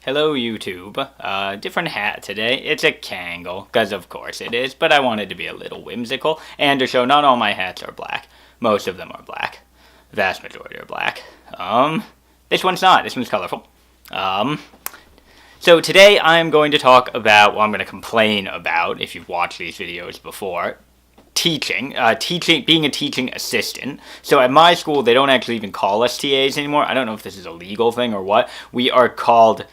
Hello YouTube, different hat today. It's a Kangol, because of course it is, but I wanted to be a little whimsical, and to show not all my hats are black. Most of them are black. The vast majority are black. This one's not, this one's colorful. So today I'm going to talk about, I'm going to complain about, if you've watched these videos before, teaching, being a teaching assistant. So at my school, they don't actually even call us TAs anymore. I don't know if this is a legal thing or what. We are called...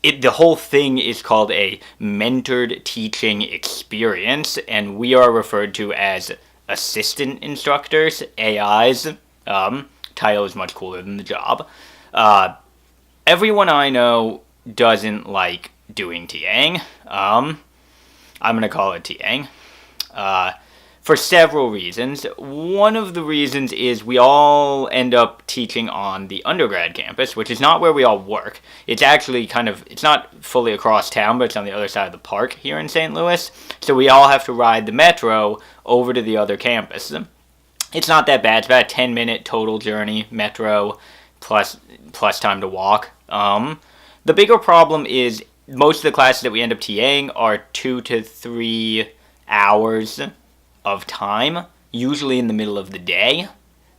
the whole thing is called a mentored teaching experience, and we are referred to as assistant instructors, AIs. Title is much cooler than the job. Everyone I know doesn't like doing TAing. I'm going to call it TAing. For several reasons. One of the reasons is we all end up teaching on the undergrad campus, which is not where we all work. It's actually it's not fully across town, but it's on the other side of the park here in St. Louis. So we all have to ride the metro over to the other campus. It's not that bad. It's about a 10-minute total journey, metro, plus time to walk. The bigger problem is most of the classes that we end up TAing are 2 to 3 hours of time, usually in the middle of the day.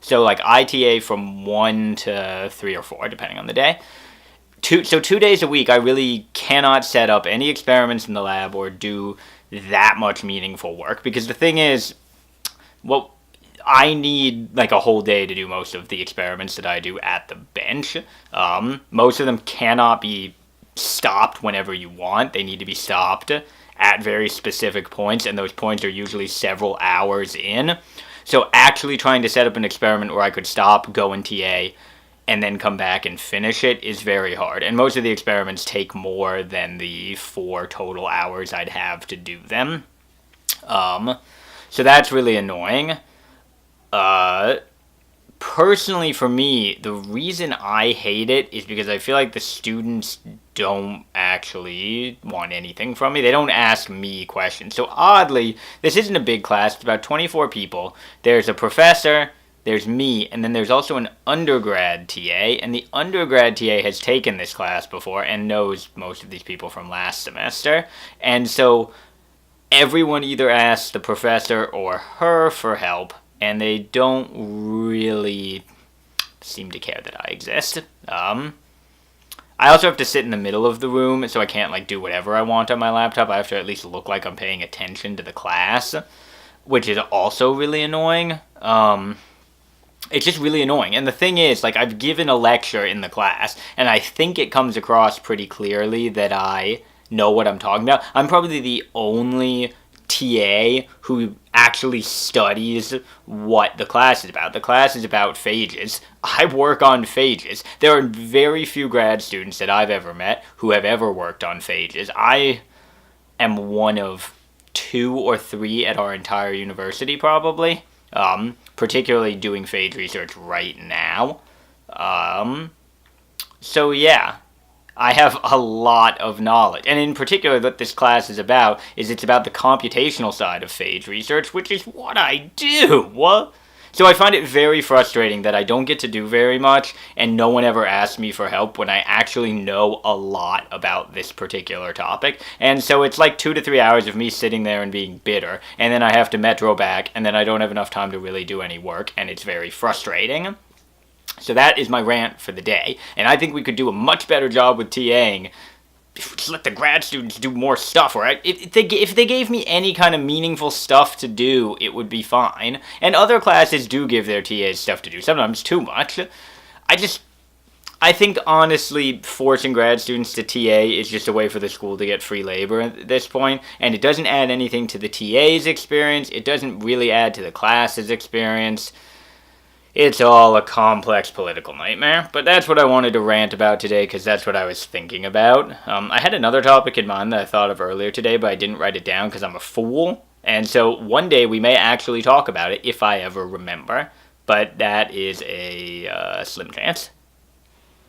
So like I TA from 1 to 3 or 4, depending on the day. So 2 days a week, I really cannot set up any experiments in the lab or do that much meaningful work. Because the thing is, well, I need like a whole day to do most of the experiments that I do at the bench. Most of them cannot be stopped whenever you want. They need to be stopped at very specific points, and those points are usually several hours in. So actually trying to set up an experiment where I could stop, go and TA, and then come back and finish it is very hard. And most of the experiments take more than the 4 total hours I'd have to do them. So that's really annoying. Personally, for me, the reason I hate it is because I feel like the students don't actually want anything from me. They don't ask me questions. So oddly, this isn't a big class. It's about 24 people. There's a professor, there's me, and then there's also an undergrad TA. And the undergrad TA has taken this class before and knows most of these people from last semester. And so everyone either asks the professor or her for help, and they don't really seem to care that I exist. I also have to sit in the middle of the room, so I can't like do whatever I want on my laptop. I have to at least look like I'm paying attention to the class, which is also really annoying. It's just really annoying. And the thing is, like, I've given a lecture in the class, and I think it comes across pretty clearly that I know what I'm talking about. I'm probably the only TA who actually studies what the class is about. The class is about phages. I work on phages. There are very few grad students that I've ever met who have ever worked on phages. I am one of 2 or 3 at our entire university, probably, particularly doing phage research right now. So yeah, I have a lot of knowledge. And in particular, what this class is about is it's about the computational side of phage research, which is what I do. What? So I find it very frustrating that I don't get to do very much, and no one ever asks me for help when I actually know a lot about this particular topic. And so it's like 2 to 3 hours of me sitting there and being bitter, and then I have to metro back, and then I don't have enough time to really do any work, and it's very frustrating. So that is my rant for the day, and I think we could do a much better job with TAing if we just let the grad students do more stuff, right? If they gave me any kind of meaningful stuff to do, it would be fine. And other classes do give their TAs stuff to do, sometimes too much. I think, honestly, forcing grad students to TA is just a way for the school to get free labor at this point, and it doesn't add anything to the TA's experience, it doesn't really add to the class's experience. It's all a complex political nightmare, but that's what I wanted to rant about today, because that's what I was thinking about. I had another topic in mind that I thought of earlier today, but I didn't write it down because I'm a fool, and so one day we may actually talk about it if I ever remember, but that is a slim chance.